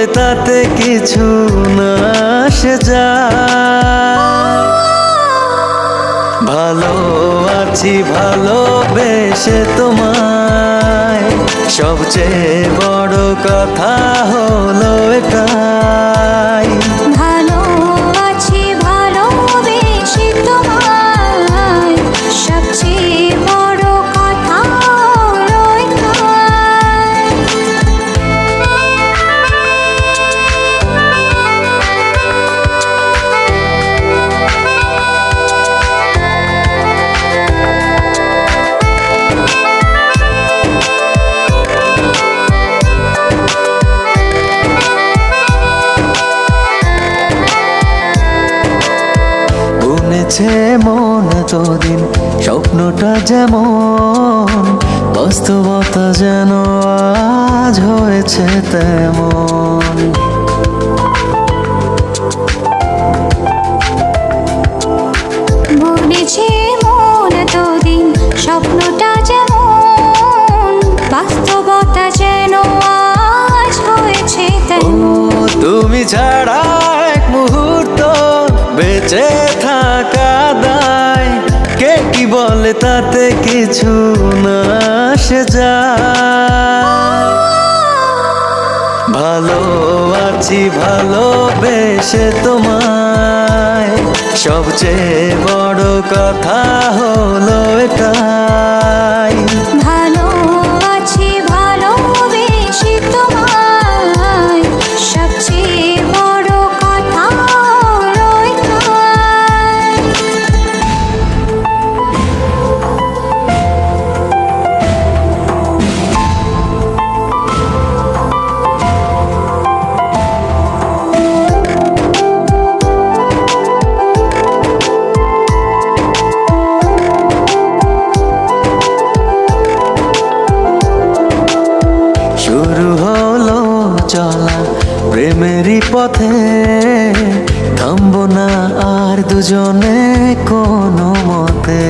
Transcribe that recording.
বলে তাতে কিছু না আসে যায়। ভালো আছি ভালোবেসে তোমায়, সবচেয়ে বড় কথা হলো এটাই। ভালো আছি ভালোবেসে তোমায়, সবচেয়ে বড় কথা হলো এটাই। বুনেছে মন এতদিন স্বপ্নটা যেমন, বাস্তবতা যেন আজ হয়েছে তেমন। বুনেছে মন এতদিন স্বপ্নটা যেমন, বাস্তবতা যেন আজ হয়েছে ও তেমন। তুমি ছাড়া এক মুহূর্ত বেঁচে থাকা দায়, কে কি বলে তাতে কিছু না আসে যায়। ভালো আছি ভালোবেসে তোমায়, সবচেয়ে বড় কথা হলো এটাই। ভালো আছি ভালোবেসে তোমায়, সবচেয়ে বড় কথা হলো এটাই। শুরু হলো চলা প্রেমেরই পথে, থামবো না আর দুজনে কোনো মতে।